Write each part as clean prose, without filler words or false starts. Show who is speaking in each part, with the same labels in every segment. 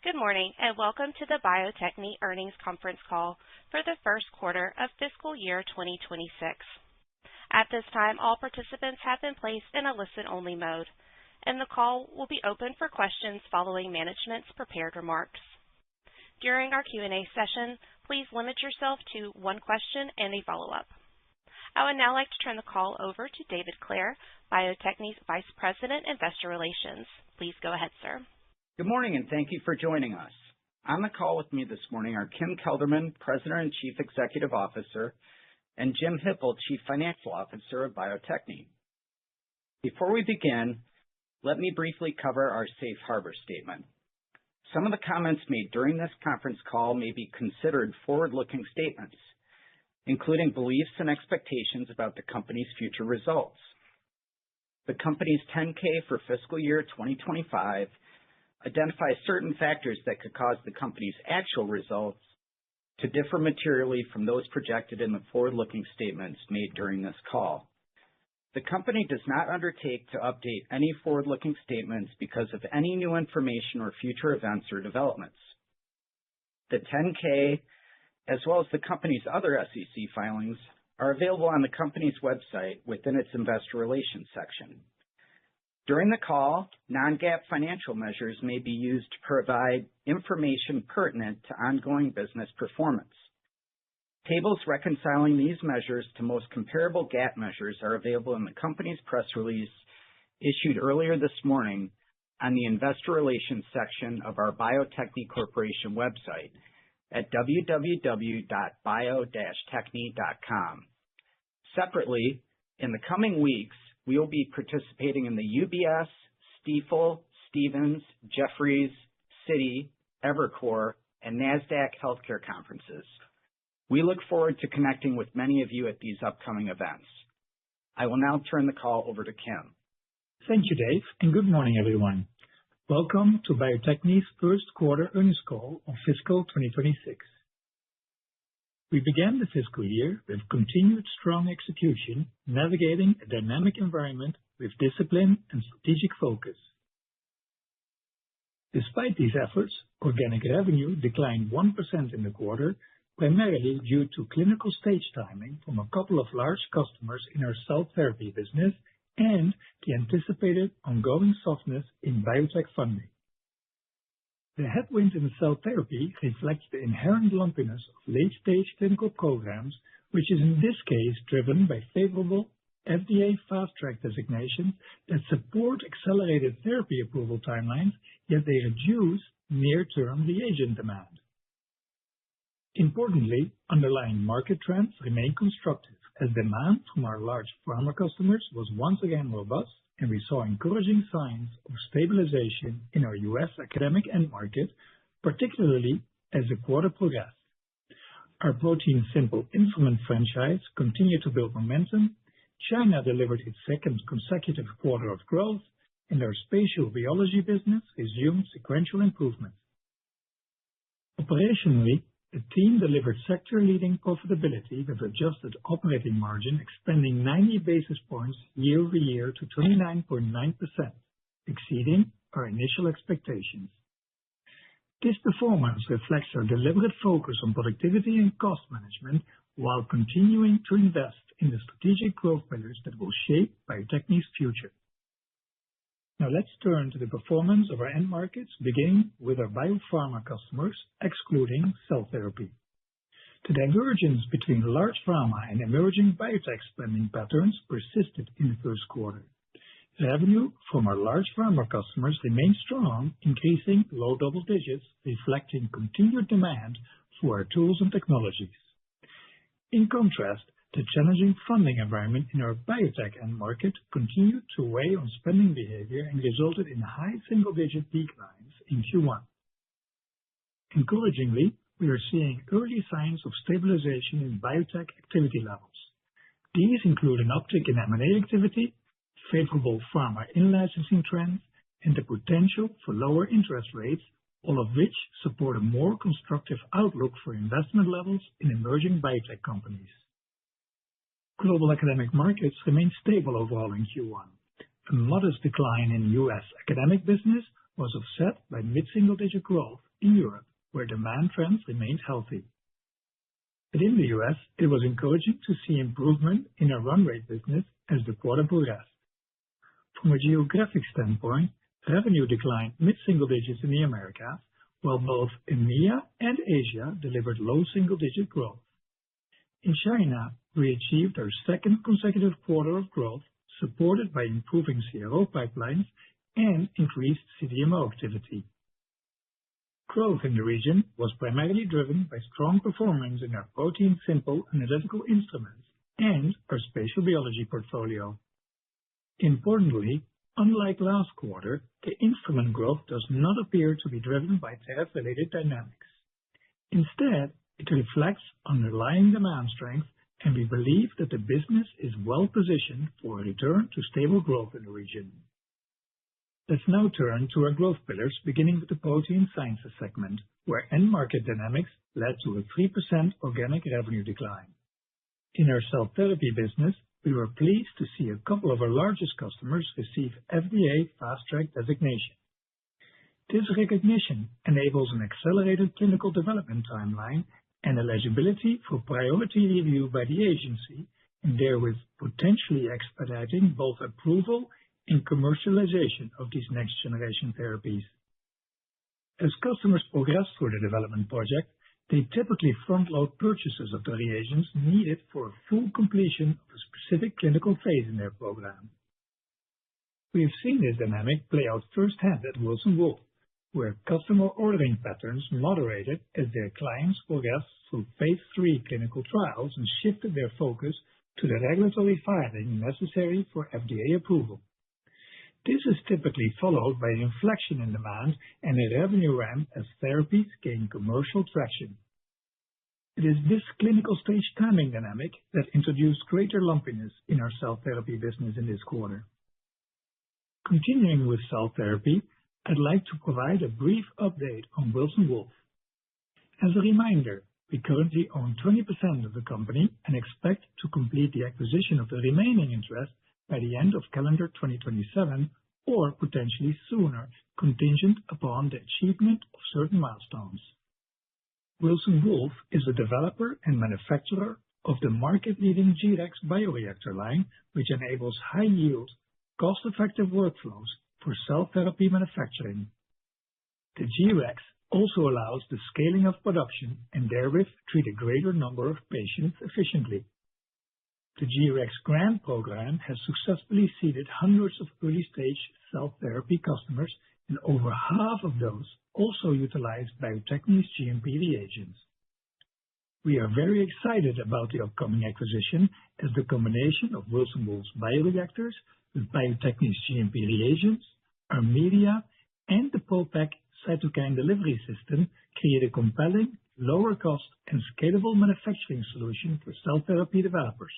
Speaker 1: Good morning, and welcome to the Bio-Techne earnings conference call for the first quarter of fiscal year 2026. At this time, all participants have been placed in a listen-only mode, and the call will be open for questions following management's prepared remarks. During our Q&A session, please limit yourself to one question and a follow-up. I would now like to turn the call over to David Clare, Bio-Techne's Vice President, Investor Relations. Please go ahead, sir.
Speaker 2: Good morning, and thank you for joining us. On the call with me this morning are Kim Kelderman, President and Chief Executive Officer, and Jim Hippel, Chief Financial Officer of Bio-Techne. Before we begin, let me briefly cover our safe harbor statement. Some of the comments made during this conference call may be considered forward-looking statements, including beliefs and expectations about the company's future results. The company's 10-K for fiscal year 2025 identifies certain factors that could cause the company's actual results to differ materially from those projected in the forward-looking statements made during this call. The company does not undertake to update any forward-looking statements because of any new information or future events or developments. The 10-K, as well as the company's other SEC filings, are available on the company's website within its Investor Relations section. During the call, non-GAAP financial measures may be used to provide information pertinent to ongoing business performance. Tables reconciling these measures to most comparable GAAP measures are available in the company's press release issued earlier this morning on the Investor Relations section of our Bio-Techne Corporation website at www.bio-techne.com. Separately, in the coming weeks, we will be participating in the UBS, Stifel, Stephens, Jefferies, Citi, Evercore, and NASDAQ healthcare conferences. We look forward to connecting with many of you at these upcoming events. I will now turn the call over to Kim.
Speaker 3: Thank you, Dave, and good morning, everyone. Welcome to Bio-Techne's first quarter earnings call of fiscal 2026. We began the fiscal year with continued strong execution, navigating a dynamic environment with discipline and strategic focus. Despite these efforts, organic revenue declined 1% in the quarter, primarily due to clinical stage timing from a couple of large customers in our cell therapy business and the anticipated ongoing softness in biotech funding. The headwind in cell therapy reflects the inherent lumpiness of late-stage clinical programs, which is in this case driven by favorable FDA fast-track designations that support accelerated therapy approval timelines, yet they reduce near-term reagent demand. Importantly, underlying market trends remain constructive as demand from our large pharma customers was once again robust, and we saw encouraging signs of stabilization in our U.S. academic end market, particularly as the quarter progressed. Our ProteinSimple instrument franchise continued to build momentum. China delivered its second consecutive quarter of growth, and our spatial biology business resumed sequential improvement. Operationally, the team delivered sector-leading profitability with adjusted operating margin expanding 90 basis points year-over-year to 29.9%, exceeding our initial expectations. This performance reflects our deliberate focus on productivity and cost management while continuing to invest in the strategic growth pillars that will shape Bio-Techne's future. Now let's turn to the performance of our end markets, beginning with our biopharma customers, excluding cell therapy. The divergence between large pharma and emerging biotech spending patterns persisted in the first quarter. Revenue from our large pharma customers remained strong, increasing low double digits, reflecting continued demand for our tools and technologies. In contrast, the challenging funding environment in our biotech end market continued to weigh on spending behavior and resulted in high single-digit declines in Q1. Encouragingly, we are seeing early signs of stabilization in biotech activity levels. These include an uptick in M&A activity, favorable pharma in-licensing trends, and the potential for lower interest rates, all of which support a more constructive outlook for investment levels in emerging biotech companies. Global academic markets remain stable overall in Q1. A modest decline in U.S. academic business was offset by mid-single-digit growth in Europe, where demand trends remained healthy. But in the U.S., it was encouraging to see improvement in our run rate business as the quarter progressed. From a geographic standpoint, revenue declined mid-single digits in the Americas, while both EMEA and Asia delivered low single-digit growth. In China, we achieved our second consecutive quarter of growth, supported by improving CRO pipelines and increased CDMO activity. Growth in the region was primarily driven by strong performance in our protein-simple analytical instruments and our spatial biology portfolio. Importantly, unlike last quarter, the instrument growth does not appear to be driven by tariff-related dynamics. Instead, it reflects underlying demand strength, and we believe that the business is well-positioned for a return to stable growth in the region. Let's now turn to our growth pillars, beginning with the Protein Sciences segment, where end market dynamics led to a 3% organic revenue decline. In our cell therapy business, we were pleased to see a couple of our largest customers receive FDA Fast Track designation. This recognition enables an accelerated clinical development timeline and eligibility for priority review by the agency, and therewith potentially expediting both approval and commercialization of these next-generation therapies. As customers progress through the development project, they typically front-load purchases of the reagents needed for a full completion of a specific clinical phase in their program. We have seen this dynamic play out firsthand at Wilson Wolf, where customer ordering patterns moderated as their clients progressed through phase 3 clinical trials and shifted their focus to the regulatory filing necessary for FDA approval. This is typically followed by an inflection in demand and a revenue ramp as therapies gain commercial traction. It is this clinical stage timing dynamic that introduced greater lumpiness in our cell therapy business in this quarter. Continuing with cell therapy, I'd like to provide a brief update on Wilson Wolf. As a reminder, we currently own 20% of the company and expect to complete the acquisition of the remaining interest by the end of calendar 2027 or potentially sooner, contingent upon the achievement of certain milestones. Wilson Wolf is a developer and manufacturer of the market-leading G-Rex bioreactor line, which enables high-yield, cost-effective workflows for cell therapy manufacturing. The G-Rex also allows the scaling of production and therewith treat a greater number of patients efficiently. The G-Rex grant program has successfully seeded hundreds of early-stage cell therapy customers, and over half of those also utilize Bio-Techne's GMP reagents. We are very excited about the upcoming acquisition, as the combination of Wilson Wolf's bioreactors with Bio-Techne's GMP reagents, our media, and the ProPak cytokine delivery system create a compelling, lower-cost, and scalable manufacturing solution for cell therapy developers.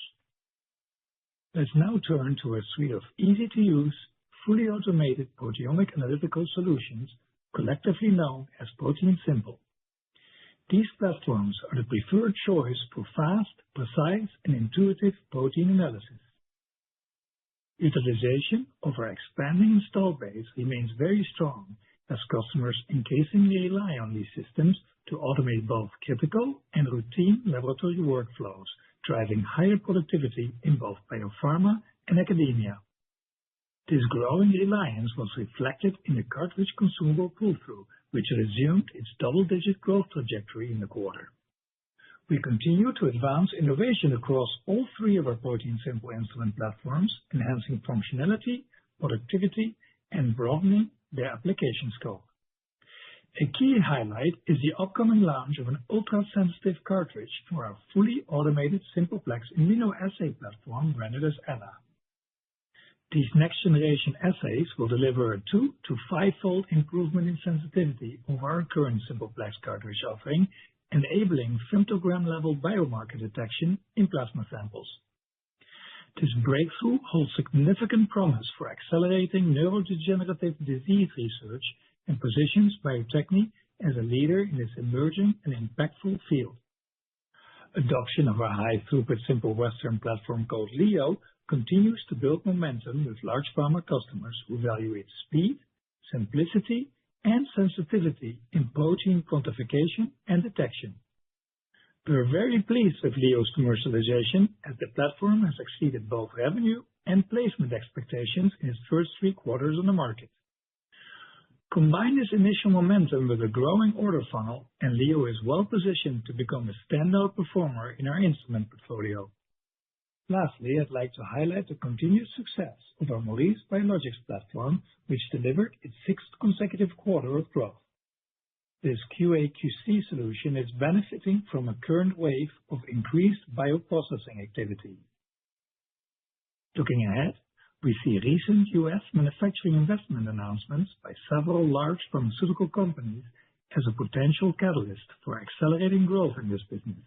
Speaker 3: Let's now turn to a suite of easy-to-use, fully automated proteomic analytical solutions, collectively known as ProteinSimple. These platforms are the preferred choice for fast, precise, and intuitive protein analysis. Utilization of our expanding install base remains very strong, as customers increasingly rely on these systems to automate both critical and routine laboratory workflows, driving higher productivity in both biopharma and academia. This growing reliance was reflected in the cartridge consumable pull-through, which resumed its double-digit growth trajectory in the quarter. We continue to advance innovation across all three of our ProteinSimple instrument platforms, enhancing functionality, productivity, and broadening their application scope. A key highlight is the upcoming launch of an ultra-sensitive cartridge for our fully automated SimplePlex immunoassay platform branded as Ella. These next-generation assays will deliver a 2 to 5-fold improvement in sensitivity over our current SimplePlex cartridge offering, enabling femtogram-level biomarker detection in plasma samples. This breakthrough holds significant promise for accelerating neurodegenerative disease research and positions Bio-Techne as a leader in this emerging and impactful field. Adoption of our high-throughput Simple Western platform called Leo continues to build momentum with large pharma customers who value its speed, simplicity, and sensitivity in protein quantification and detection. We are very pleased with Leo's commercialization as the platform has exceeded both revenue and placement expectations in its first 3 quarters on the market. Combine this initial momentum with a growing order funnel, and Leo is well positioned to become a standout performer in our instrument portfolio. Lastly, I'd like to highlight the continued success of our Maurice Biologics platform, which delivered its 6th consecutive quarter of growth. This QA/QC solution is benefiting from a current wave of increased bioprocessing activity. Looking ahead, we see recent U.S. manufacturing investment announcements by several large pharmaceutical companies as a potential catalyst for accelerating growth in this business.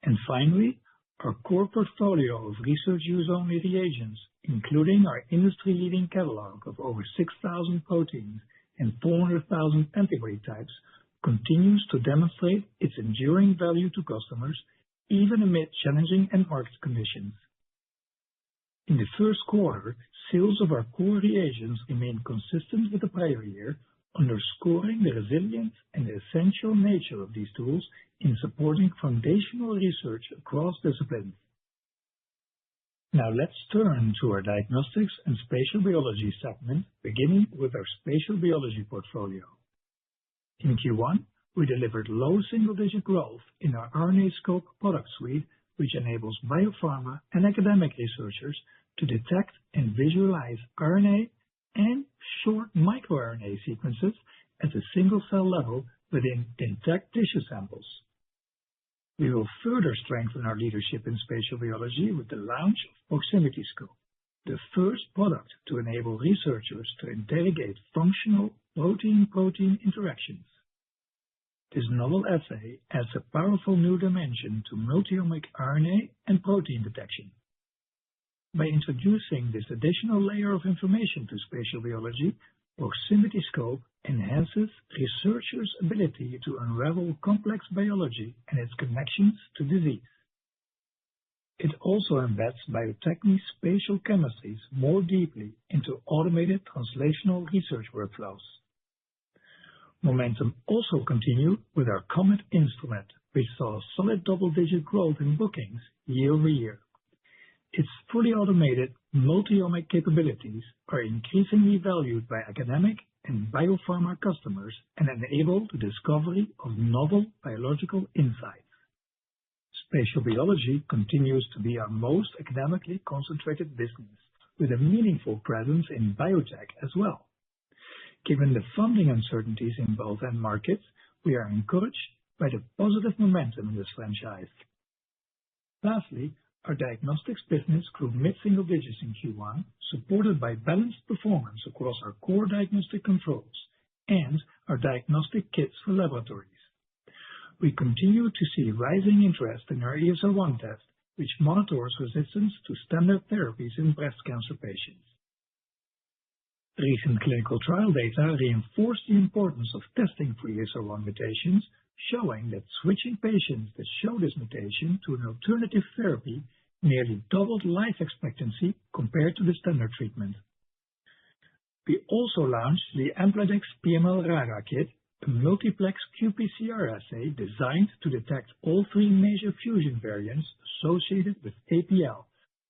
Speaker 3: And finally, our core portfolio of research use-only reagents, including our industry-leading catalog of over 6,000 proteins and 400,000 antibody types, continues to demonstrate its enduring value to customers, even amid challenging end market conditions. In the first quarter, sales of our core reagents remained consistent with the prior year, underscoring the resilience and the essential nature of these tools in supporting foundational research across disciplines. Now let's turn to our diagnostics and spatial biology segment, beginning with our spatial biology portfolio. In Q1, we delivered low single-digit growth in our RNAscope product suite, which enables biopharma and academic researchers to detect and visualize RNA and short microRNA sequences at the single-cell level within intact tissue samples. We will further strengthen our leadership in spatial biology with the launch of Proximity Scope, the first product to enable researchers to interrogate functional protein-protein interactions. This novel assay adds a powerful new dimension to multi-omic RNA and protein detection. By introducing this additional layer of information to spatial biology, Proximity Scope enhances researchers' ability to unravel complex biology and its connections to disease. It also embeds Bio-Techne's spatial chemistries more deeply into automated translational research workflows. Momentum also continued with our Comet instrument, which saw solid double-digit growth in bookings year-over-year. Its fully automated multi-omic capabilities are increasingly valued by academic and biopharma customers and enable the discovery of novel biological insights. Spatial biology continues to be our most academically concentrated business, with a meaningful presence in biotech as well. Given the funding uncertainties in both end markets, we are encouraged by the positive momentum in this franchise. Lastly, our diagnostics business grew mid-single digits in Q1, supported by balanced performance across our core diagnostic controls and our diagnostic kits for laboratories. We continue to see rising interest in our ESR1 test, which monitors resistance to standard therapies in breast cancer patients. Recent clinical trial data reinforce the importance of testing for ESR1 mutations, showing that switching patients that show this mutation to an alternative therapy nearly doubled life expectancy compared to the standard treatment. We also launched the Amplidex PML RARA kit, a multiplex qPCR assay designed to detect all 3 major fusion variants associated with APL,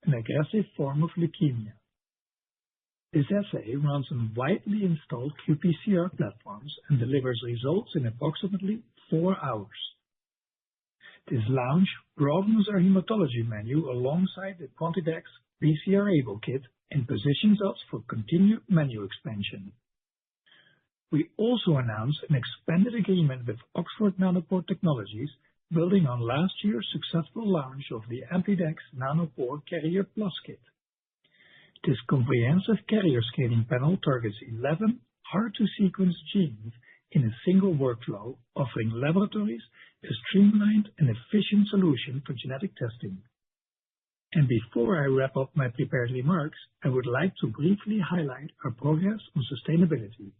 Speaker 3: an aggressive form of leukemia. This assay runs on widely installed qPCR platforms and delivers results in approximately 4 hours. This launch broadens our hematology menu alongside the Quantidex PCR-able kit and positions us for continued menu expansion. We also announced an expanded agreement with Oxford Nanopore Technologies, building on last year's successful launch of the Amplidex Nanopore Carrier Plus kit. This comprehensive carrier scanning panel targets 11 hard-to-sequence genes in a single workflow, offering laboratories a streamlined and efficient solution for genetic testing. And before I wrap up my prepared remarks, I would like to briefly highlight our progress on sustainability.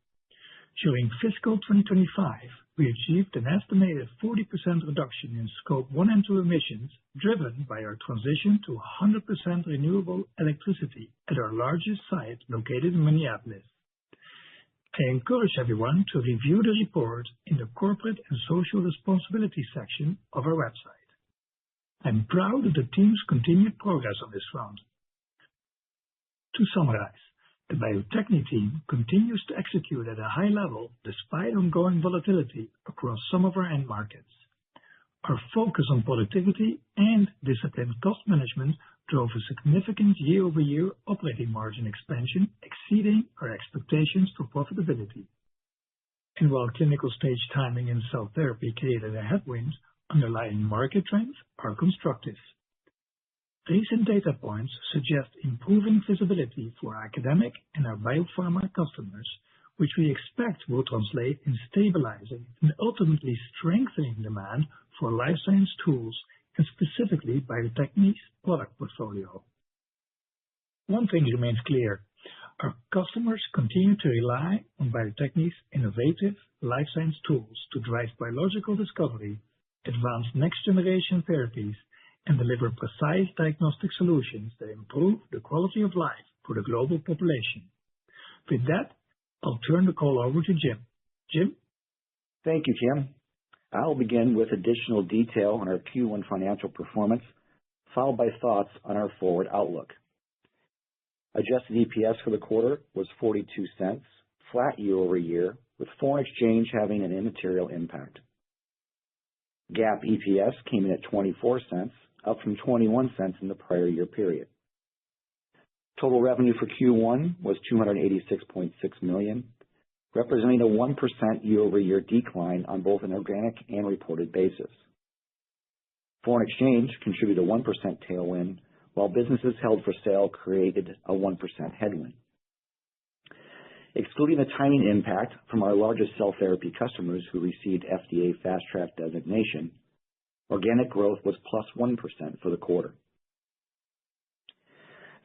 Speaker 3: During fiscal 2025, we achieved an estimated 40% reduction in Scope 1 and 2 emissions, driven by our transition to 100% renewable electricity at our largest site located in Minneapolis. I encourage everyone to review the report in the Corporate and Social Responsibility section of our website. I'm proud of the team's continued progress on this front. To summarize, the Bio-Techne team continues to execute at a high level despite ongoing volatility across some of our end markets. Our focus on productivity and disciplined cost management drove a significant year-over-year operating margin expansion exceeding our expectations for profitability. And while clinical stage timing in cell therapy created a headwind, underlying market trends are constructive. Recent data points suggest improving visibility for academic and our biopharma customers, which we expect will translate in stabilizing and ultimately strengthening demand for life science tools and specifically Bio-Techne's product portfolio. One thing remains clear. Our customers continue to rely on Bio-Techne's innovative life science tools to drive biological discovery, advance next-generation therapies, and deliver precise diagnostic solutions that improve the quality of life for the global population. With that, I'll turn the call over to Jim. Jim?
Speaker 4: Thank you, Kim. I'll begin with additional detail on our Q1 financial performance, followed by thoughts on our forward outlook. Adjusted EPS for the quarter was 42 cents, flat year over year, with foreign exchange having an immaterial impact. GAAP EPS came in at 24 cents, up from 21 cents in the prior year period. Total revenue for Q1 was $286.6 million, representing a 1% year-over-year decline on both an organic and reported basis. Foreign exchange contributed a 1% tailwind, while businesses held for sale created a 1% headwind. Excluding the timing impact from our largest cell therapy customers who received FDA Fast Track designation, organic growth was plus 1% for the quarter.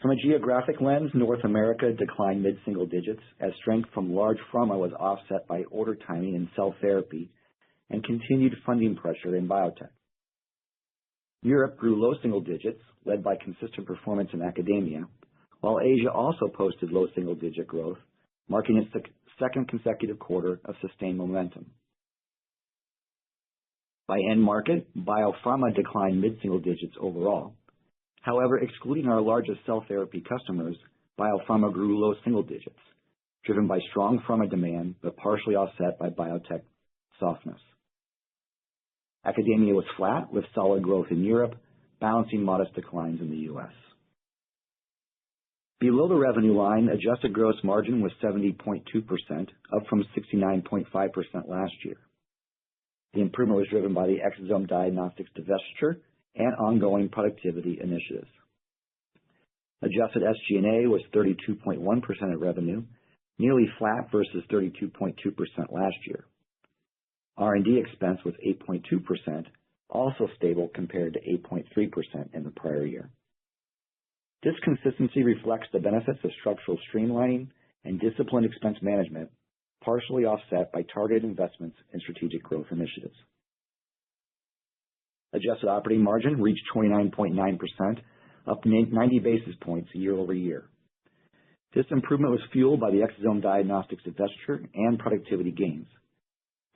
Speaker 4: From a geographic lens, North America declined mid-single digits as strength from large pharma was offset by order timing in cell therapy and continued funding pressure in biotech. Europe grew low single digits, led by consistent performance in academia, while Asia also posted low single-digit growth, marking its second consecutive quarter of sustained momentum. By end market, biopharma declined mid-single digits overall. However, excluding our largest cell therapy customers, biopharma grew low single digits, driven by strong pharma demand but partially offset by biotech softness. Academia was flat with solid growth in Europe, balancing modest declines in the U.S. Below the revenue line, adjusted gross margin was 70.2%, up from 69.5% last year. The improvement was driven by the Exosome Diagnostics divestiture and ongoing productivity initiatives. Adjusted SG&A was 32.1% of revenue, nearly flat versus 32.2% last year. R&D expense was 8.2%, also stable compared to 8.3% in the prior year. This consistency reflects the benefits of structural streamlining and disciplined expense management, partially offset by targeted investments in strategic growth initiatives. Adjusted operating margin reached 29.9%, up 90 basis points year over year. This improvement was fueled by the Exosome Diagnostics divestiture and productivity gains,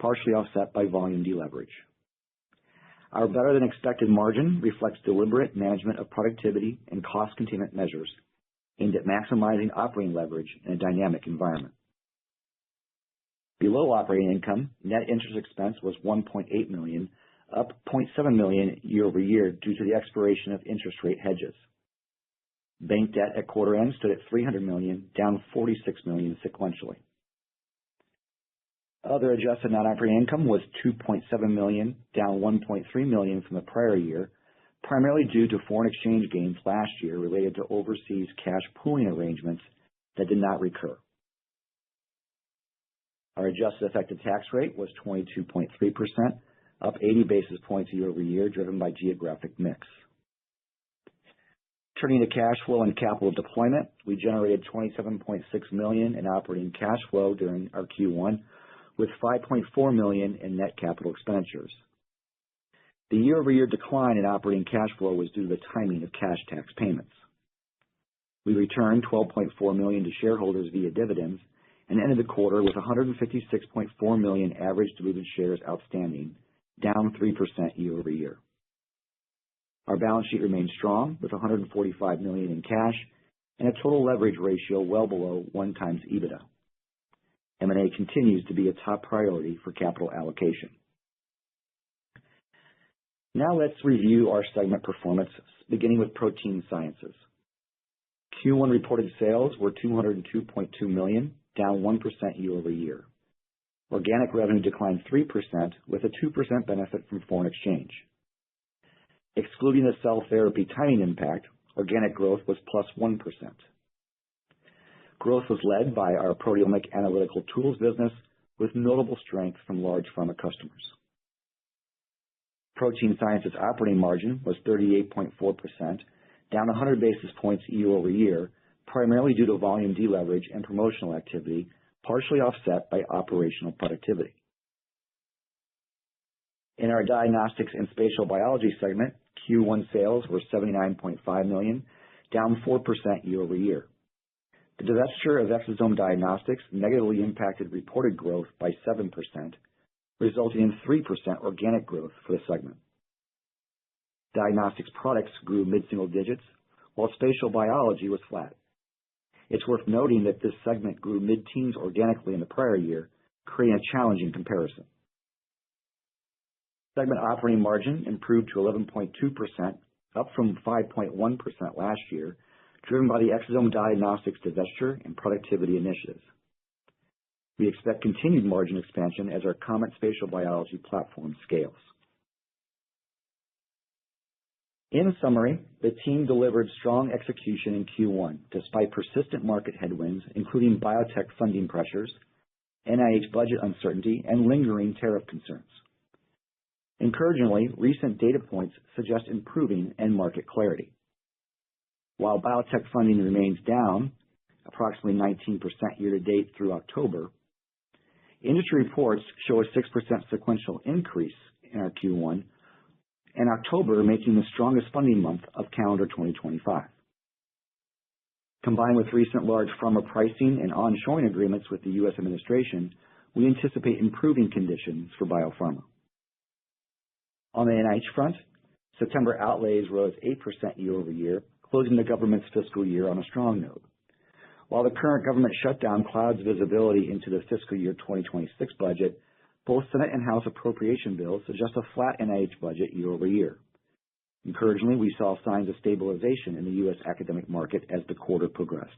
Speaker 4: partially offset by volume deleverage. Our better-than-expected margin reflects deliberate management of productivity and cost containment measures aimed at maximizing operating leverage in a dynamic environment. Below operating income, net interest expense was $1.8 million, up $0.7 million year over year due to the expiration of interest rate hedges. Bank debt at quarter end stood at $300 million, down $46 million sequentially. Other adjusted non-operating income was $2.7 million, down $1.3 million from the prior year, primarily due to foreign exchange gains last year related to overseas cash pooling arrangements that did not recur. Our adjusted effective tax rate was 22.3%, up 80 basis points year over year, driven by geographic mix. Turning to cash flow and capital deployment, we generated $27.6 million in operating cash flow during our Q1, with $5.4 million in net capital expenditures. The year-over-year decline in operating cash flow was due to the timing of cash tax payments. We returned $12.4 million to shareholders via dividends and ended the quarter with 156.4 million average diluted shares outstanding, down 3% year-over-year. Our balance sheet remains strong with $145 million in cash and a total leverage ratio well below 1x EBITDA. M&A continues to be a top priority for capital allocation. Now let's review our segment performance, beginning with Protein Sciences. Q1 reported sales were $202.2 million, down 1% year-over-year. Organic revenue declined 3% with a 2% benefit from foreign exchange. Excluding the cell therapy timing impact, organic growth was +1%. Growth was led by our proteomic analytical tools business, with notable strength from large pharma customers. Protein Sciences operating margin was 38.4%, down 100 basis points year-over-year, primarily due to volume deleverage and promotional activity, partially offset by operational productivity. In our Diagnostics and Spatial Biology segment, Q1 sales were $79.5 million, down 4% year-over-year. The divestiture of Exosome Diagnostics negatively impacted reported growth by 7%, resulting in 3% organic growth for the segment. Diagnostics products grew mid-single digits, while spatial biology was flat. It's worth noting that this segment grew mid-teens organically in the prior year, creating a challenging comparison. Segment operating margin improved to 11.2%, up from 5.1% last year, driven by the Exosome Diagnostics divestiture and productivity initiatives. We expect continued margin expansion as our Comet spatial biology platform scales. In summary, the team delivered strong execution in Q1 despite persistent market headwinds, including biotech funding pressures, NIH budget uncertainty, and lingering tariff concerns. Encouragingly, recent data points suggest improving end market clarity. While biotech funding remains down approximately 19% year-to-date through October, industry reports show a 6% sequential increase in our Q1, and October making the strongest funding month of calendar 2025. Combined with recent large pharma pricing and onshoring agreements with the U.S. administration, we anticipate improving conditions for biopharma. On the NIH front, September outlays rose 8% year-over-year, closing the government's fiscal year on a strong note. While the current government shutdown clouds visibility into the fiscal year 2026 budget, both Senate and House appropriation bills suggest a flat NIH budget year-over-year. Encouragingly, we saw signs of stabilization in the U.S. academic market as the quarter progressed.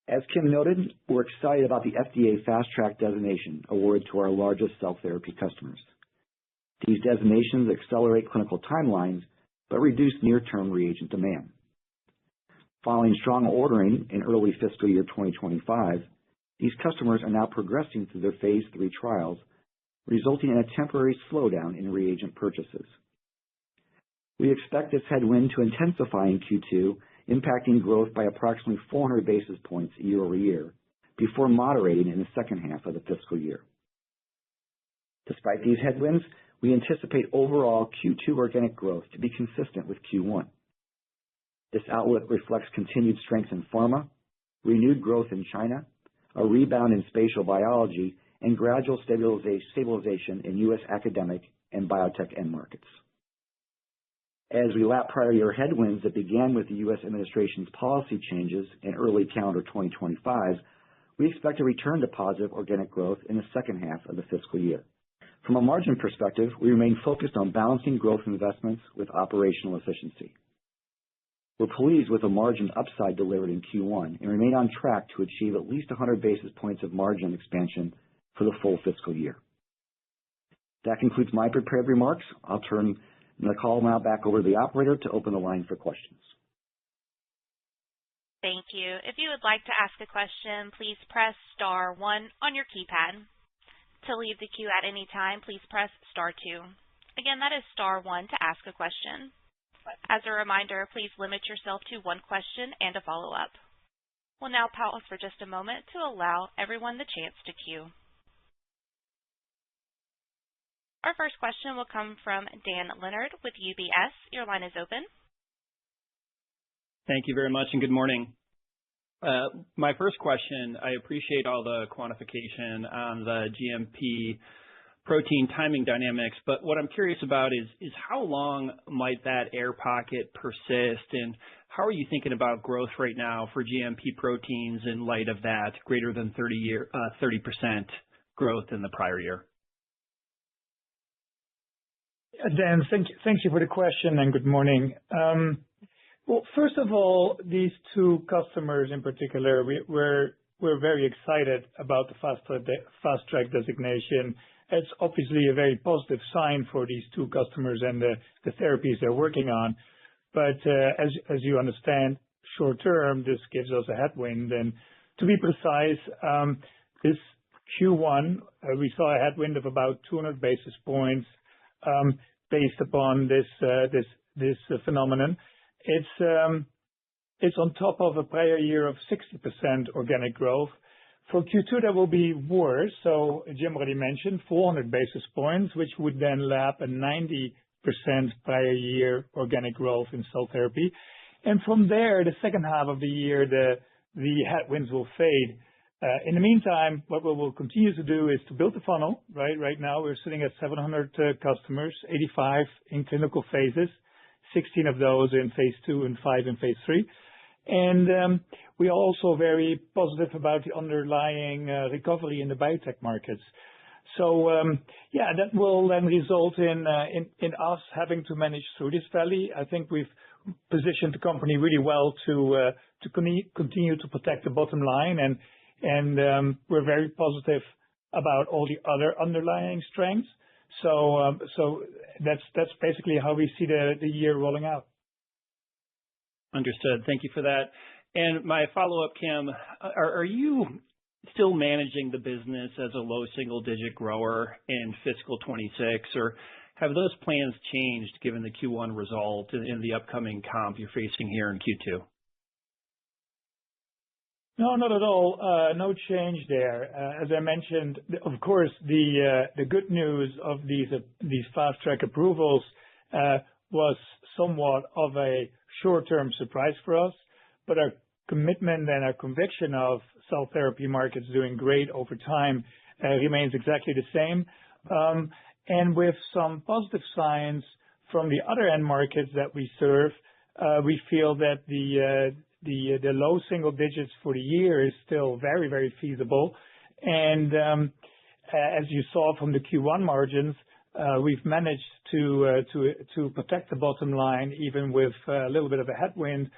Speaker 4: As Kim noted, we're excited about the FDA Fast Track designation awarded to our largest cell therapy customers. These designations accelerate clinical timelines but reduce near-term reagent demand. Following strong ordering in early fiscal year 2025, these customers are now progressing through their phase 3 trials, resulting in a temporary slowdown in reagent purchases. We expect this headwind to intensify in Q2, impacting growth by approximately 400 basis points year-over-year, before moderating in the second half of the fiscal year. Despite these headwinds, we anticipate overall Q2 organic growth to be consistent with Q1. This outlook reflects continued strength in pharma, renewed growth in China, a rebound in spatial biology, and gradual stabilization in U.S. academic and biotech end markets. As we lap prior year headwinds that began with the U.S. administration's policy changes in early calendar 2025, we expect a return to positive organic growth in the second half of the fiscal year. From a margin perspective, we remain focused on balancing growth investments with operational efficiency. We're pleased with the margin upside delivered in Q1 and remain on track to achieve at least 100 basis points of margin expansion for the full fiscal year. That concludes my prepared remarks. I'll turn the call now back over to the operator to open the line for questions.
Speaker 1: Thank you. If you would like to ask a question, please press star 1 on your keypad. To leave the queue at any time, please press star 2. Again, that is star 1 to ask a question. As a reminder, please limit yourself to one question and a follow-up. We'll now pause for just a moment to allow everyone the chance to queue. Our first question will come from Dan Leonard with UBS. Your line is open.
Speaker 5: Thank you very much and good morning. My first question, I appreciate all the quantification on the GMP protein timing dynamics, but what I'm curious about is how long might that air pocket persist, and how are you thinking about growth right now for GMP proteins in light of that greater than 30% growth in the prior year?
Speaker 3: Dan, thank you for the question and good morning. Well, first of all, these two customers in particular, we're very excited about the fast track designation. It's obviously a very positive sign for these two customers and the therapies they're working on. But as you understand, short term, this gives us a headwind. And to be precise, this Q1, we saw a headwind of about 200 basis points based upon this phenomenon. It's on top of a prior year of 60% organic growth. For Q2, that will be worse. So Jim already mentioned 400 basis points, which would then lap a 90% prior year organic growth in cell therapy. And from there, the second half of the year, the headwinds will fade. In the meantime, what we will continue to do is to build the funnel. Right now, we're sitting at 700 customers, 85 in clinical phases, 16 of those in phase 2 and 5 in phase 3. And we are also very positive about the underlying recovery in the biotech markets. So, that will then result in us having to manage through this valley. I think we've positioned the company really well to continue to protect the bottom line, and we're very positive about all the other underlying strengths. So that's basically how we see the year rolling out.
Speaker 5: Understood. Thank you for that. And my follow-up, Kim, are you still managing the business as a low single-digit grower in fiscal 26, or have those plans changed given the Q1 result and the upcoming comp you're facing here in Q2?
Speaker 3: No, not at all. No change there. As I mentioned, of course, the good news of these fast track approvals was somewhat of a short-term surprise for us, but our commitment and our conviction of cell therapy markets doing great over time remains exactly the same. And with some positive signs from the other end markets that we serve, we feel that the low single digits for the year is still very, very feasible. And as you saw from the Q1 margins, we've managed to protect the bottom line even with a little bit of a headwind.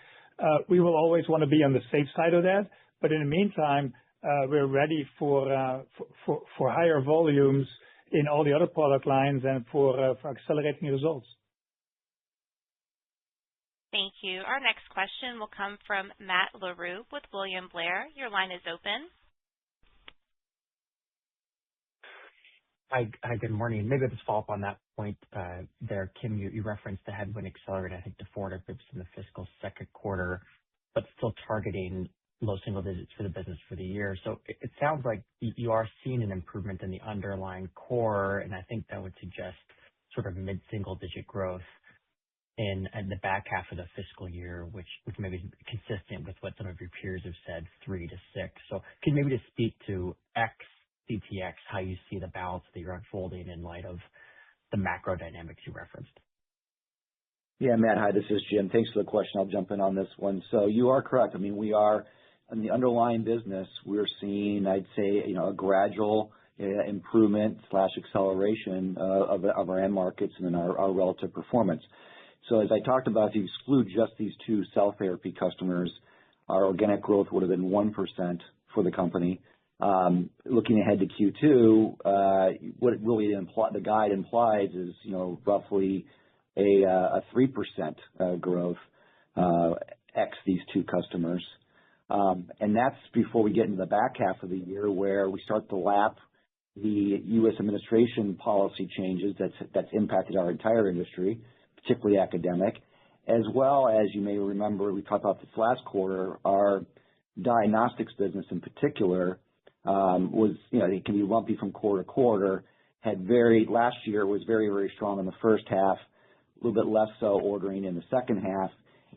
Speaker 3: We will always want to be on the safe side of that, but in the meantime, we're ready for higher volumes in all the other product lines and for accelerating results.
Speaker 1: Thank you. Our next question will come from Matt Larew with William Blair. Your line is open.
Speaker 6: Hi, good morning. Maybe I'll just follow up on that point there. Kim, you referenced the headwind accelerate, I think, to 400 basis points in the fiscal second quarter, but still targeting low single digits for the business for the year. So it sounds like you are seeing an improvement in the underlying core, and I think that would suggest sort of mid-single digit growth in the back half of the fiscal year, which maybe is consistent with what some of your peers have said, 3 to 6. So can you maybe just speak to CTX, how you see the balance that you're unfolding in light of the macro dynamics you referenced?
Speaker 4: Yeah, Matt, hi, this is Jim. Thanks for the question. I'll jump in on this one. So you are correct. I mean, we are in the underlying business. We're seeing, I'd say, a gradual improvement / acceleration of our end markets and our relative performance. So as I talked about, if you exclude just these two cell therapy customers, our organic growth would have been 1% for the company. Looking ahead to Q2, what it really the guide implies is, roughly a 3% growth ex these two customers. And that's before we get into the back half of the year where we start to lap the U.S. administration policy changes that's impacted our entire industry, particularly academic, as well as you may remember, we talked about this last quarter, our diagnostics business in particular was, it can be lumpy from quarter to quarter, last year was very, very strong in the first half, a little bit less so ordering in the second half.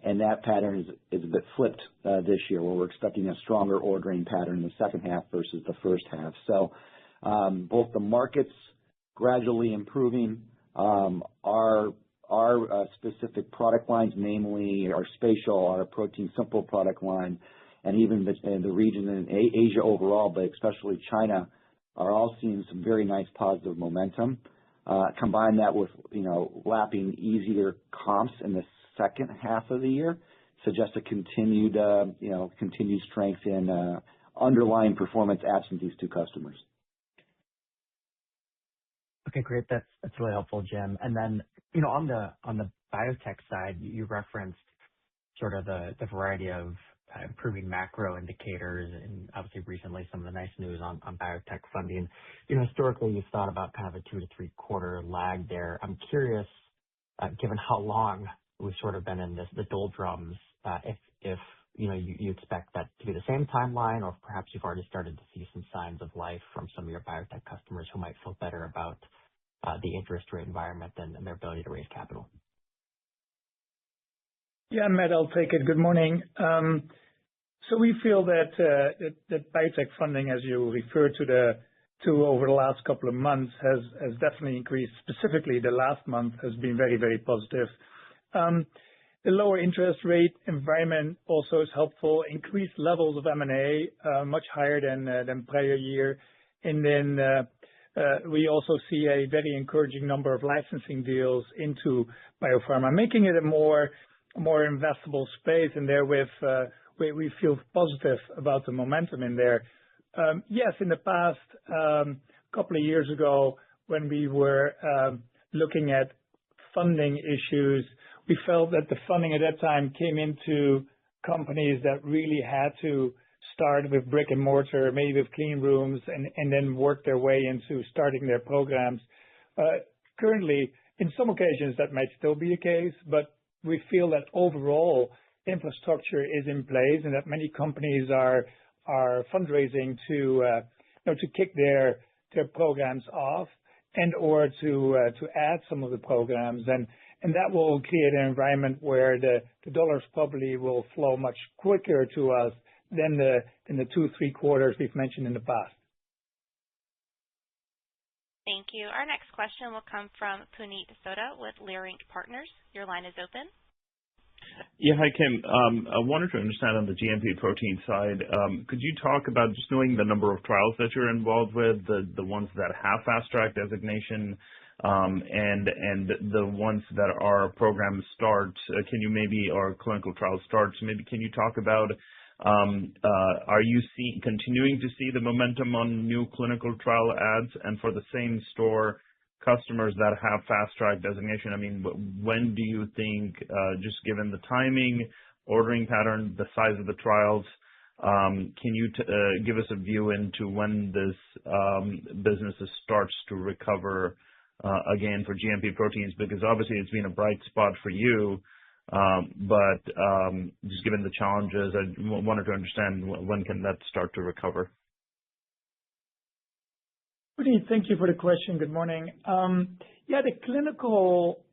Speaker 4: and that pattern is a bit flipped this year, where we're expecting a stronger ordering pattern in the second half versus the first half. So both the markets gradually improving, our specific product lines, namely our spatial, our protein simple product line, and even the region in Asia overall, but especially China, are all seeing some very nice positive momentum. Combine that with, lapping easier comps in the second half of the year, suggests a continued strength in underlying performance absent these two customers.
Speaker 6: Okay, great. That's really helpful, Jim. And then, on the biotech side, you referenced sort of the variety of improving macro indicators, and obviously recently some of the nice news on biotech funding. Historically, you've thought about kind of a 2 to 3 quarter lag there. I'm curious, given how long we've sort of been in the doldrums, if you expect that to be the same timeline, or perhaps you've already started to see some signs of life from some of your biotech customers who might feel better about the interest rate environment and their ability to raise capital.
Speaker 3: Yeah, Matt, I'll take it. Good morning. So we feel that biotech funding, as you referred to over the last couple of months, has definitely increased. Specifically, the last month has been very, very positive. The lower interest rate environment also is helpful. Increased levels of M&A, much higher than prior year. And then we also see a very encouraging number of licensing deals into biopharma, making it a more investable space, and therewith we feel positive about the momentum in there. Yes, in the past, couple of years ago, when we were looking at funding issues, we felt that the funding at that time came into companies that really had to start with brick and mortar, maybe with clean rooms, and then work their way into starting their programs. Currently, in some occasions, that might still be the case, but we feel that overall infrastructure is in place and that many companies are fundraising to kick their programs off and or to add some of the programs, and that will create an environment where the dollars probably will flow much quicker to us than the 2-3 quarters we've mentioned in the past.
Speaker 1: Thank you. Our next question will come from Puneet Souda with Leerink Partners. Your line is open.
Speaker 7: Yeah, hi, Kim. I wanted to understand on the GMP protein side, could you talk about just knowing the number of trials that you're involved with, the ones that have fast track designation, and the ones that are program starts? Can you maybe, or clinical trial starts, maybe can you talk about, are you continuing to see the momentum on new clinical trial ads? And for the same store customers that have fast track designation, I mean, when do you think, just given the timing, ordering pattern, the size of the trials, can you give us a view into when this business starts to recover again for GMP proteins? Because obviously it's been a bright spot for you, but just given the challenges, I wanted to understand when can that start to recover?
Speaker 3: Puneet, thank you for the question. Good morning. Yeah, the clinical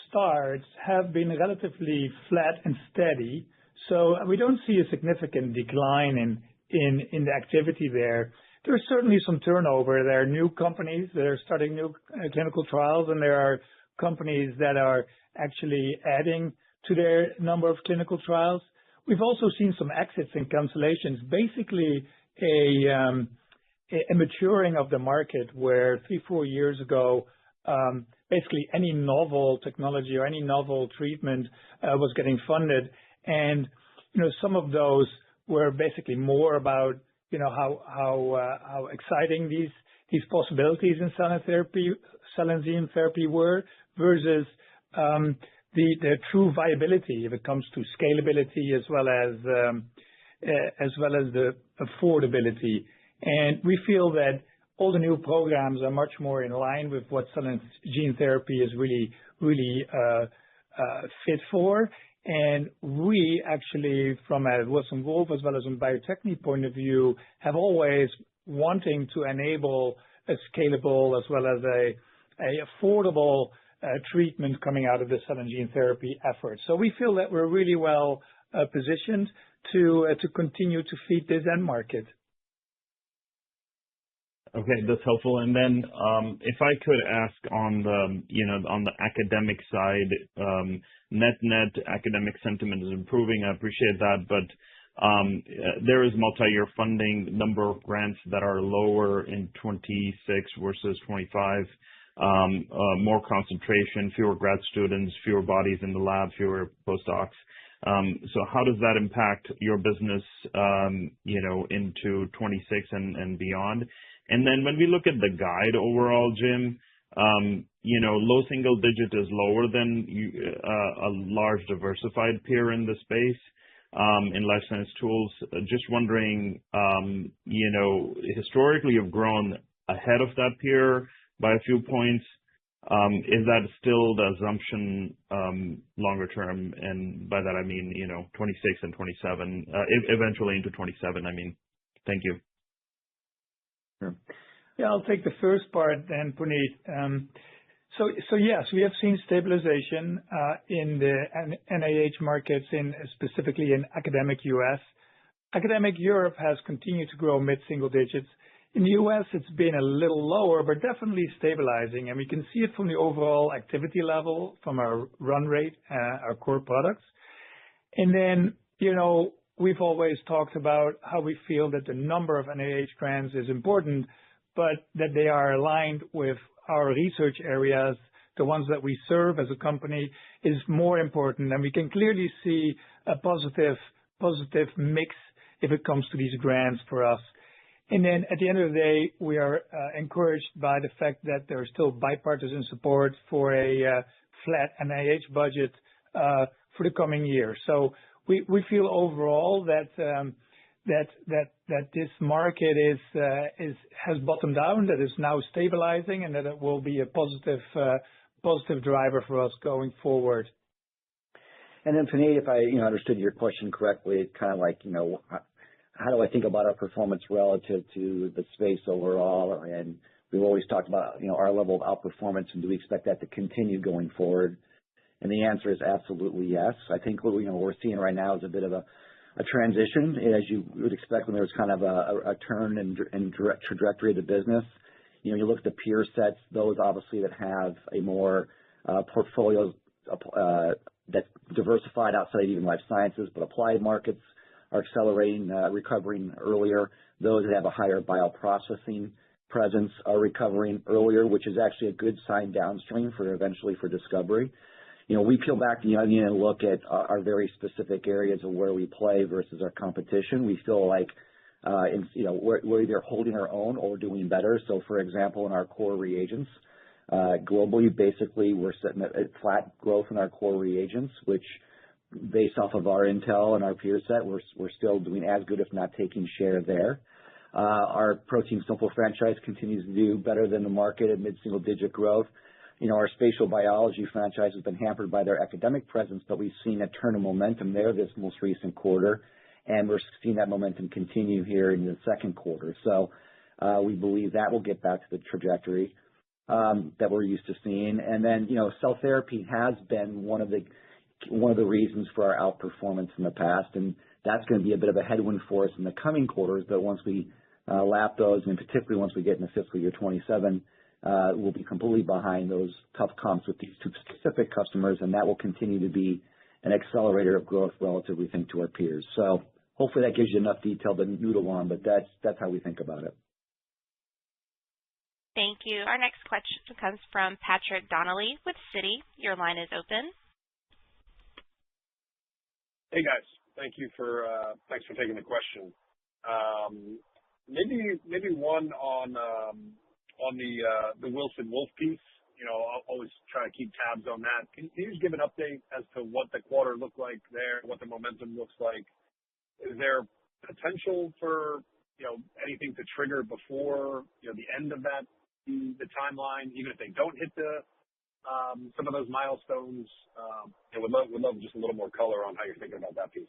Speaker 3: starts have been relatively flat and steady, so we don't see a significant decline in the activity there. There's certainly some turnover. There are new companies that are starting new clinical trials, and there are companies that are actually adding to their number of clinical trials. We've also seen some exits and cancellations, basically a maturing of the market where 3-4 years ago, basically any novel technology or any novel treatment was getting funded. And, some of those were basically more about, how exciting these possibilities in cell and gene therapy were versus the true viability if it comes to scalability as well as the affordability. And we feel that all the new programs are much more in line with what cell and gene therapy is really fit for. And we actually, from a Wilson Wolf as well as from Bio-Techne point of view, have always wanting to enable a scalable as well as a affordable treatment coming out of the cell and gene therapy effort. So we feel that we're really well positioned to continue to feed this end market.
Speaker 7: Okay, that's helpful. And then, if I could ask on the academic side, net academic sentiment is improving. I appreciate that, but there is multi-year funding, number of grants that are lower in 26 versus 25, more concentration, fewer grad students, fewer bodies in the lab, fewer postdocs. So how does that impact your business, into 26 and beyond? And then when we look at the guide overall, Jim, low single digit is lower than a large diversified peer in the space in life science tools. Just wondering, historically you've grown ahead of that peer by a few points. Is that still the assumption longer term? And by that I mean, 26 and 27, eventually into 27, I mean. Thank you.
Speaker 3: Sure. Yeah, I'll take the first part then, Puneet. So yes, we have seen stabilization in the NIH markets, specifically in academic US. Academic Europe has continued to grow mid-single digits. In the US, it's been a little lower, but definitely stabilizing, and we can see it from the overall activity level, from our run rate, our core products. And then, we've always talked about how we feel that the number of NIH grants is important, but that they are aligned with our research areas, the ones that we serve as a company, is more important. And we can clearly see a positive mix if it comes to these grants for us. And then at the end of the day, we are encouraged by the fact that there is still bipartisan support for a flat NIH budget for the coming year. So we feel overall that this market has bottomed out, that is now stabilizing, and that it will be a positive driver for us going forward.
Speaker 4: And then, Puneet, if I understood your question correctly, it's kind of like, how do I think about our performance relative to the space overall? And we've always talked about, our level of outperformance, and do we expect that to continue going forward? And the answer is absolutely yes. I think what we're seeing right now is a bit of a transition, as you would expect when there's kind of a turn in direct trajectory of the business. You look at the peer sets, those obviously that have a more portfolio that's diversified outside even life sciences, but applied markets are accelerating, recovering earlier. Those that have a higher bioprocessing presence are recovering earlier, which is actually a good sign downstream eventually for discovery. We peel back the onion and look at our very specific areas of where we play versus our competition. We feel like, we're either holding our own or doing better. So, for example, in our core reagents, globally, basically, we're setting at flat growth in our core reagents, which, based off of our intel and our peer set, we're still doing as good, if not taking share there. Our protein simple franchise continues to do better than the market at mid-single digit growth. Our spatial biology franchise has been hampered by their academic presence, but we've seen a turn of momentum there this most recent quarter, and we're seeing that momentum continue here in the second quarter. So we believe that will get back to the trajectory that we're used to seeing. And then, cell therapy has been one of the reasons for our outperformance in the past, and that's going to be a bit of a headwind for us in the coming quarters. But once we lap those, and particularly once we get into fiscal year 27, we'll be completely behind those tough comps with these two specific customers, and that will continue to be an accelerator of growth relative, we think, to our peers. So hopefully that gives you enough detail to noodle on, but that's how we think about it.
Speaker 1: Thank you. Our next question comes from Patrick Donnelly with Citi. Your line is open.
Speaker 8: Hey guys, thanks for taking the question. Maybe one on the Wilson Wolf piece. I'll always try to keep tabs on that. Can you just give an update as to what the quarter looked like there, what the momentum looks like? Is there potential for anything to trigger before the end of that, the timeline, even if they don't hit some of those milestones? Would love just a little more color on how you're thinking about that piece.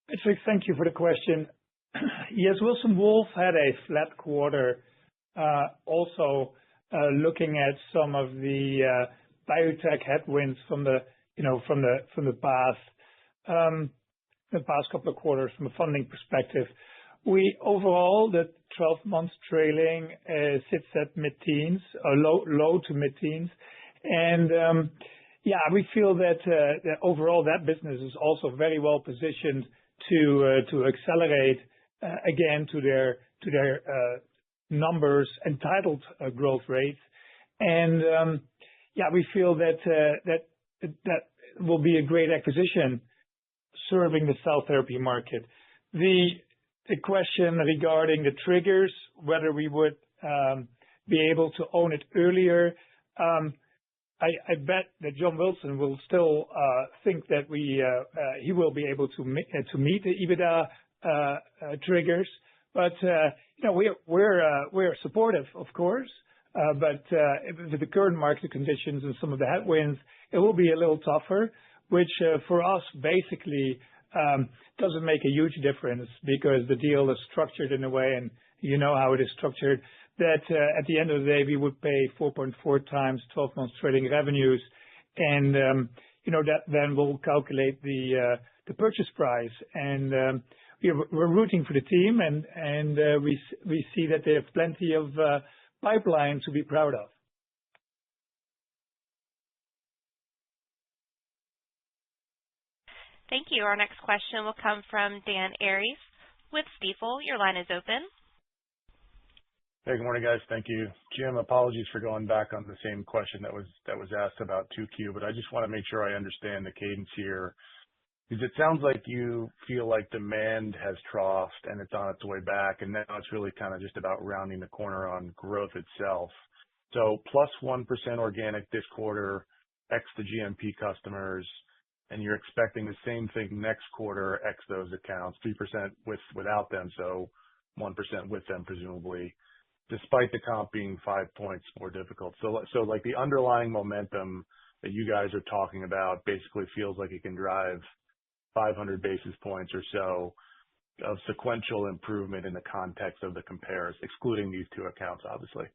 Speaker 3: Patrick, thank you for the question. Yes, Wilson Wolf had a flat quarter. Also, looking at some of the biotech headwinds from the past couple of quarters from a funding perspective. Overall, the 12 months trailing sits at mid-teens, low to mid-teens. And we feel that overall that business is also very well positioned to accelerate again to their numbers entitled growth rates. And we feel that will be a great acquisition serving the cell therapy market. The question regarding the triggers, whether we would be able to own it earlier, I bet that John Wilson will still think that he will be able to meet the EBITDA triggers. But we're supportive, of course. But with the current market conditions and some of the headwinds, it will be a little tougher, which for us basically doesn't make a huge difference because the deal is structured in a way, and you know how it is structured, that at the end of the day, we would pay 4.4 times 12 months trading revenues. And, that then will calculate the purchase price. And we're rooting for the team, and we see that they have plenty of pipeline to be proud of.
Speaker 1: Thank you. Our next question will come from Dan Arias with Stifel. Your line is open.
Speaker 8: Hey, good morning, guys. Thank you. Jim, apologies for going back on the same question that was asked about 2Q, but I just want to make sure I understand the cadence here. Because it sounds like you feel like demand has troughed and it's on its way back, and now it's really kind of just about rounding the corner on growth itself. So plus 1% organic this quarter, ex the GMP customers, and you're expecting the same thing next quarter, ex those accounts, 3% without them, so 1% with them, presumably, despite the comp being 5 points more difficult. So like the underlying momentum that you guys are talking about basically feels like it can drive 500 basis points or so of sequential improvement in the context of the compares, excluding these two accounts, obviously.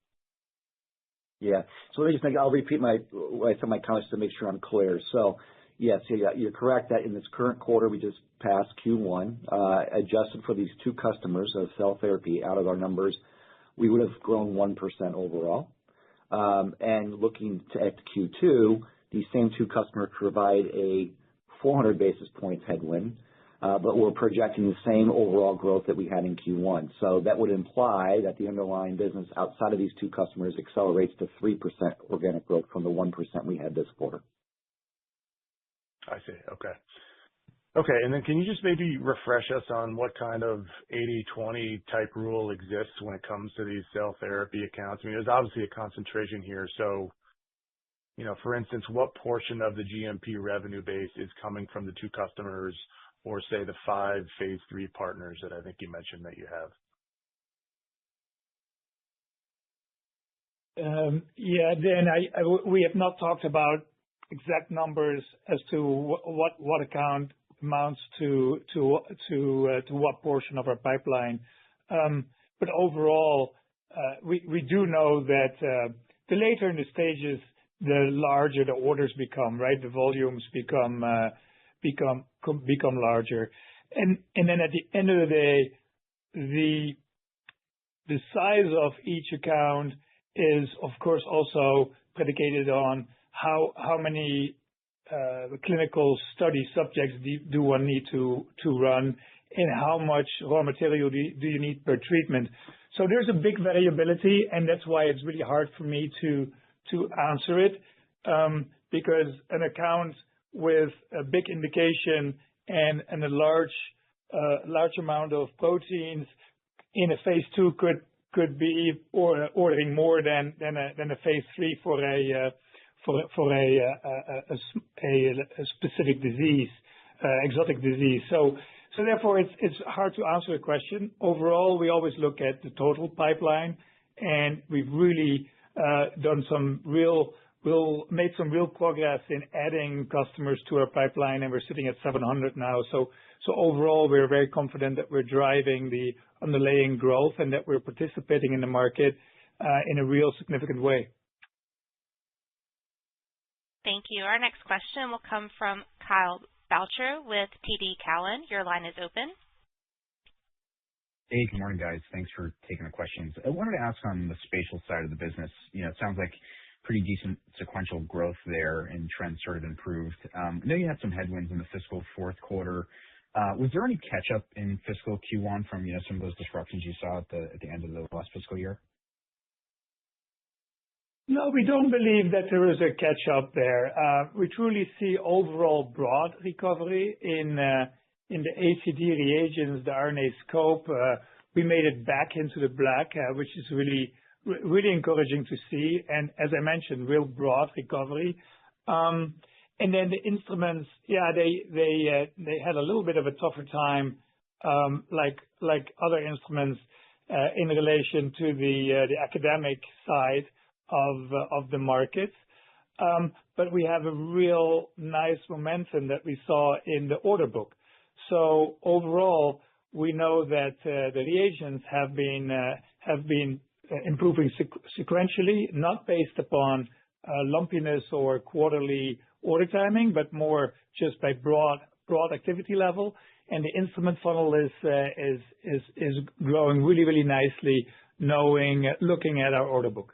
Speaker 4: Yeah. So let me just I'll repeat what I said my comments to make sure I'm clear. So yes, you're correct that in this current quarter, we just passed Q1, adjusted for these two customers of cell therapy out of our numbers, we would have grown 1% overall. And looking at Q2, these same two customers provide a 400 basis points headwind, but we're projecting the same overall growth that we had in Q1. So that would imply that the underlying business outside of these two customers accelerates to 3% organic growth from the 1% we had this quarter.
Speaker 8: I see. Okay. And then can you just maybe refresh us on what kind of 80-20 type rule exists when it comes to these cell therapy accounts? I mean, there's obviously a concentration here. So, for instance, what portion of the GMP revenue base is coming from the two customers or, say, the 5 phase 3 partners that I think you mentioned that you have?
Speaker 3: Dan, we have not talked about exact numbers as to what account amounts to what portion of our pipeline. But overall, we do know that the later in the stages, the larger the orders become, right? The volumes become larger. And then at the end of the day, the size of each account is, of course, also predicated on how many clinical study subjects do one need to run, and how much raw material do you need per treatment. So there's a big variability, and that's why it's really hard for me to answer it, because an account with a big indication and a large amount of proteins in a phase 2 could be ordering more than a phase 3 for a specific disease, exotic disease. So therefore, it's hard to answer the question. Overall, we always look at the total pipeline, and we've really made some real progress in adding customers to our pipeline, and we're sitting at 700 now. So overall, we're very confident that we're driving the underlying growth and that we're participating in the market. in a real significant way.
Speaker 1: Thank you. Our next question will come from Kyle Boucher with TD Cowen. Your line is open.
Speaker 9: Hey, good morning, guys. Thanks for taking the questions. I wanted to ask on the spatial side of the business, it sounds like pretty decent sequential growth there and trends sort of improved. I know you had some headwinds in the fiscal fourth quarter. Was there any catch-up in fiscal Q1 from, some of those disruptions you saw at the end of the last fiscal year?
Speaker 3: No, we don't believe that there is a catch-up there. We truly see overall broad recovery in the ACD reagents, the RNAscope. We made it back into the black, which is really encouraging to see. And as I mentioned, real broad recovery. And then the instruments, they had a little bit of a tougher time, like other instruments, in relation to the academic side of the market. But we have a real nice momentum that we saw in the order book. So overall, we know that the reagents have been improving sequentially, not based upon lumpiness or quarterly order timing, but more just by broad activity level. And the instrument funnel is growing really, really nicely, looking at our order book.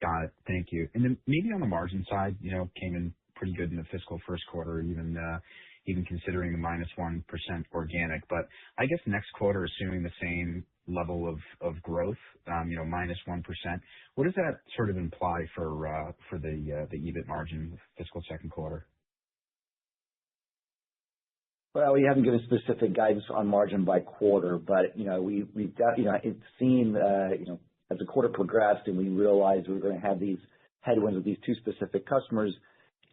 Speaker 9: Got it. Thank you. And then maybe on the margin side, came in pretty good in the fiscal first quarter, even considering the -1% organic. But I guess next quarter, assuming the same level of growth, -1%, what does that sort of imply for the EBIT margin fiscal second quarter?
Speaker 4: Well, we haven't given specific guidance on margin by quarter, but we've got it's seen as the quarter progressed and we realized we were going to have these headwinds with these two specific customers.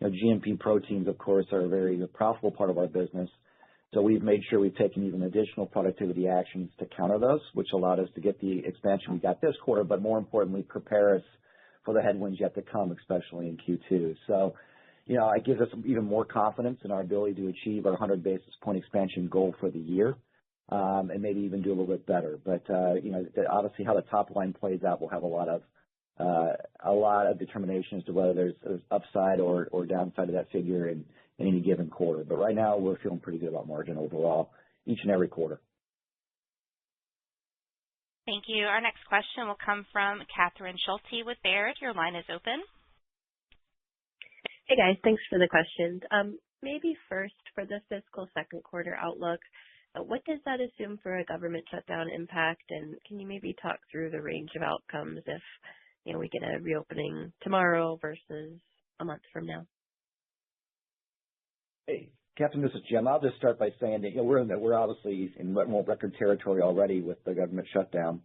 Speaker 4: GMP proteins, of course, are a very profitable part of our business. So we've made sure we've taken even additional productivity actions to counter those, which allowed us to get the expansion we got this quarter, but more importantly, prepare us for the headwinds yet to come, especially in Q2. So, it gives us even more confidence in our ability to achieve our 100 basis point expansion goal for the year, and maybe even do a little bit better. But, obviously how the top line plays out will have a lot of determination as to whether there's upside or downside to that figure in any given quarter. But right now we're feeling pretty good about margin overall each and every quarter.
Speaker 1: Thank you. Our next question will come from Catherine Schulte with Baird. Your line is open.
Speaker 10: Hey guys, thanks for the questions. Maybe first for the fiscal second quarter outlook, what does that assume for a government shutdown impact? And can you maybe talk through the range of outcomes if we get a reopening tomorrow versus a month from now?
Speaker 4: Hey, Captain, this is Jim. I'll just start by saying that we're obviously in more record territory already with the government shutdown,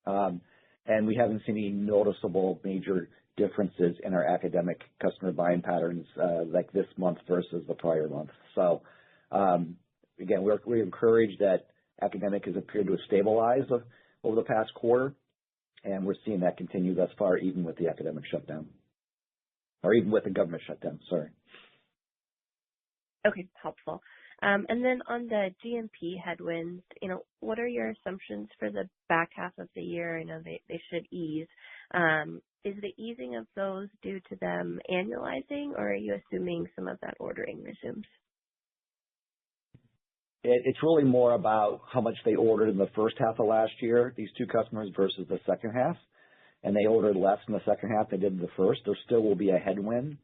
Speaker 4: and we haven't seen any noticeable major differences in our academic customer buying patterns like this month versus the prior month. So again, we're encouraged that academic has appeared to have stabilized over the past quarter, and we're seeing that continue thus far, even with the academic shutdown, or even with the government shutdown. Sorry.
Speaker 10: Okay, helpful. And then on the GMP headwinds, what are your assumptions for the back half of the year? I know they should ease. Is the easing of those due to them annualizing, or are you assuming some of that ordering resumes?
Speaker 4: It's really more about how much they ordered in the first half of last year, these two customers, versus the second half. And they ordered less in the second half than they did in the first. There still will be a headwind.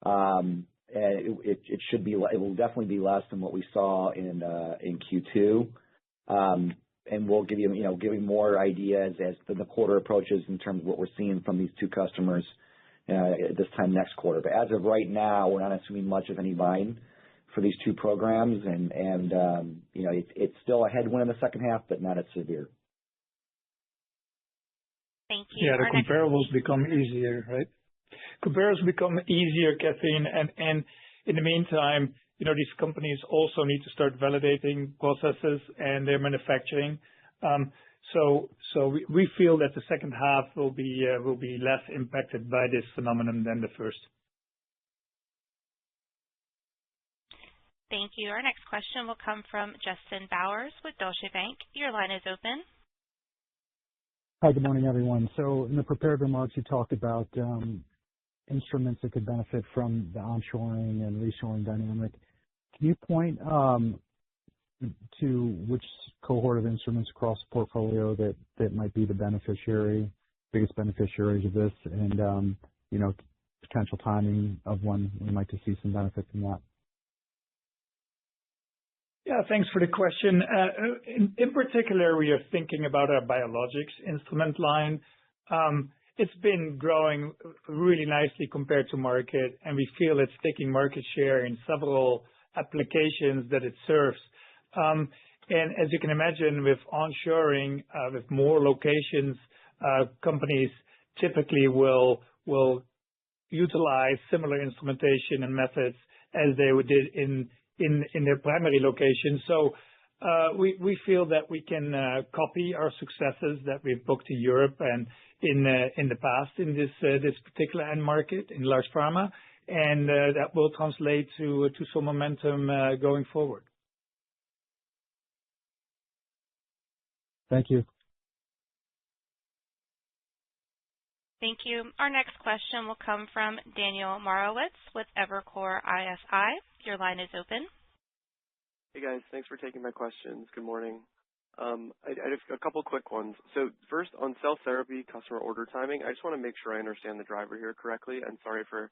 Speaker 4: And it will definitely be less than what we saw in Q2. And we'll give you more ideas as the quarter approaches in terms of what we're seeing from these two customers this time next quarter. But as of right now, we're not assuming much of any buying for these two programs, and it's still a headwind in the second half, but not as severe.
Speaker 1: Thank you.
Speaker 3: Yeah, the comparables become easier, right? Comparables become easier, Kathleen, and in the meantime, these companies also need to start validating processes and their manufacturing. So we feel that the second half will be less impacted by this phenomenon than the first.
Speaker 1: Thank you. Our next question will come from Justin Bowers with Deutsche Bank. Your line is open.
Speaker 11: Hi, good morning, everyone. So in the prepared remarks, you talked about instruments that could benefit from the onshoring and reshoring dynamic. Can you point to which cohort of instruments across the portfolio that might be the biggest beneficiaries of this, and potential timing of when we might see some benefit from that?
Speaker 3: Yeah, thanks for the question. In particular, we are thinking about our biologics instrument line. It's been growing really nicely compared to market, and we feel it's taking market share in several applications that it serves. And as you can imagine, with onshoring, with more locations, companies typically will utilize similar instrumentation and methods as they did in their primary location. So we feel that we can copy our successes that we've booked in Europe and in the past in this particular end market in large pharma, and that will translate to some momentum going forward.
Speaker 11: Thank you.
Speaker 1: Thank you. Our next question will come from Daniel Marowitz with Evercore ISI. Your line is open.
Speaker 12: Hey, guys. Thanks for taking my questions. Good morning. I have a couple quick ones. So first, on cell therapy customer order timing, I just want to make sure I understand the driver here correctly. And sorry for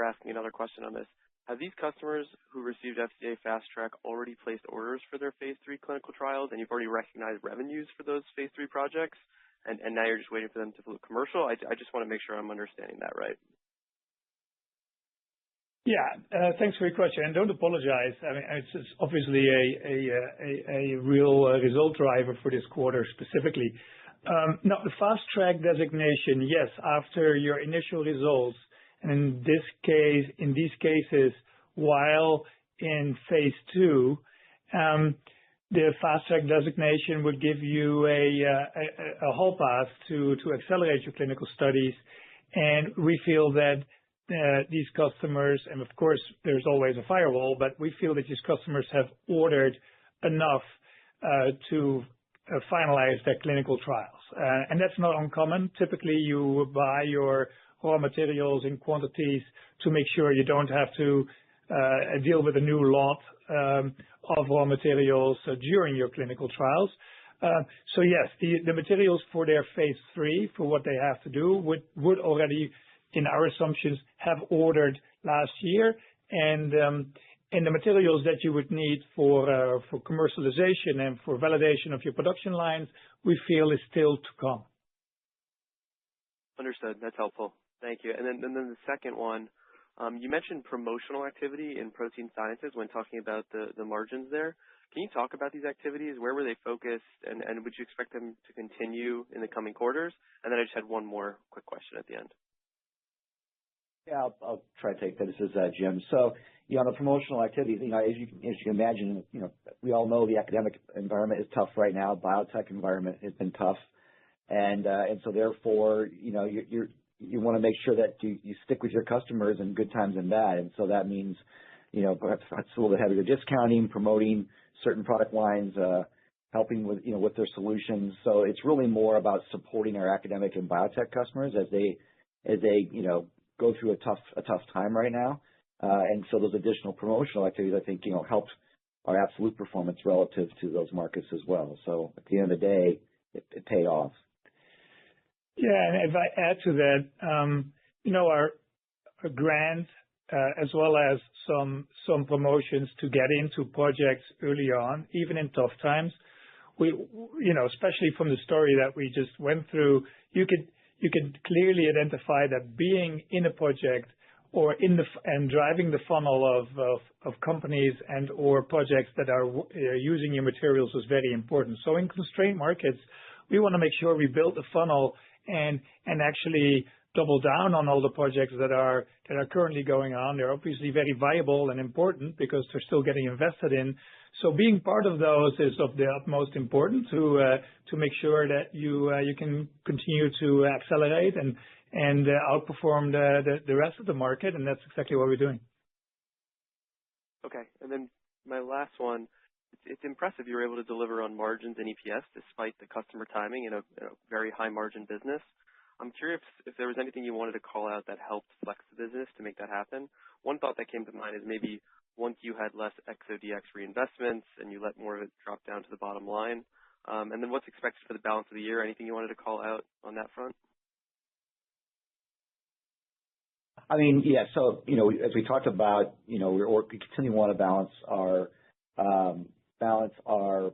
Speaker 12: asking another question on this. Have these customers who received FDA Fast Track already placed orders for their phase 3 clinical trials, and you've already recognized revenues for those phase 3 projects, and now you're just waiting for them to go commercial? I just want to make sure I'm understanding that right.
Speaker 3: Yeah, thanks for your question, and don't apologize. I mean, it's obviously a real result driver for this quarter specifically. Now, the Fast Track designation, yes, after your initial results, and in these cases, while in phase 2, the Fast Track designation would give you a whole path to accelerate your clinical studies, and we feel that these customers, and of course there's always a firewall, but we feel that these customers have ordered enough to finalize their clinical trials. And that's not uncommon. Typically you buy your raw materials in quantities to make sure you don't have to deal with a new lot of raw materials during your clinical trials. So yes, the materials for their phase 3, for what they have to do, would already, in our assumptions, have ordered last year, and the materials that you would need for commercialization and for validation of your production lines, we feel is still to come.
Speaker 12: Understood. That's helpful. Thank you. And then the second one, you mentioned promotional activity in protein sciences when talking about the margins there. Can you talk about these activities? Where were they focused, and would you expect them to continue in the coming quarters? And then I just had one more quick question at the end.
Speaker 4: Yeah, I'll try to take that. This is Jim. So, on the promotional activities, as you can imagine, we all know the academic environment is tough right now. Biotech environment has been tough, and so therefore, you want to make sure that you stick with your customers in good times and bad, and so that means, perhaps a little bit heavier discounting, promoting certain product lines, helping with their solutions. So it's really more about supporting our academic and biotech customers as they go through a tough time right now. And so those additional promotional activities, I think, helped our absolute performance relative to those markets as well. So at the end of the day, it paid off.
Speaker 3: Yeah, and if I add to that, our grant, as well as some promotions to get into projects early on, even in tough times, we, especially from the story that we just went through, you could clearly identify that being in a project or and driving the funnel of companies and or projects that are using your materials is very important. So in constrained markets, we want to make sure we build the funnel and actually double down on all the projects that are currently going on. They're obviously very viable and important because they're still getting invested in. So being part of those is of the utmost importance to make sure that you can continue to accelerate and outperform the rest of the market, and that's exactly what we're doing.
Speaker 12: Okay, and then my last one, it's impressive you were able to deliver on margins and EPS despite the customer timing in a very high margin business. I'm curious if there was anything you wanted to call out that helped flex the business to make that happen. One thought that came to mind is maybe once you had less XODX reinvestments and you let more of it drop down to the bottom line. And then what's expected for the balance of the year? Anything you wanted to call out on that front?
Speaker 4: I mean, yeah. So, as we talked about, we continue to want to balance our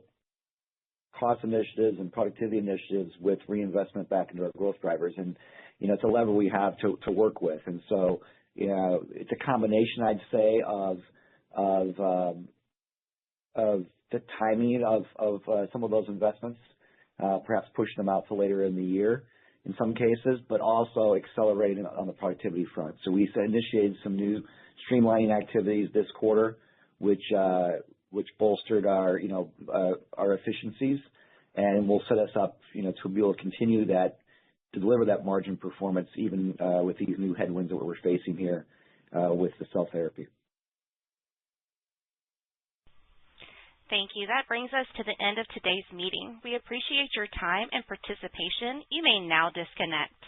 Speaker 4: cost initiatives and productivity initiatives with reinvestment back into our growth drivers. And, it's a lever we have to work with. And so, it's a combination, I'd say, of the timing of some of those investments, perhaps pushing them out to later in the year in some cases, but also accelerating on the productivity front. So we initiated some new streamlining activities this quarter, which bolstered our efficiencies and will set us up, to be able to continue to deliver that margin performance even with these new headwinds that we're facing here with the cell therapy.
Speaker 1: Thank you. That brings us to the end of today's meeting. We appreciate your time and participation. You may now disconnect.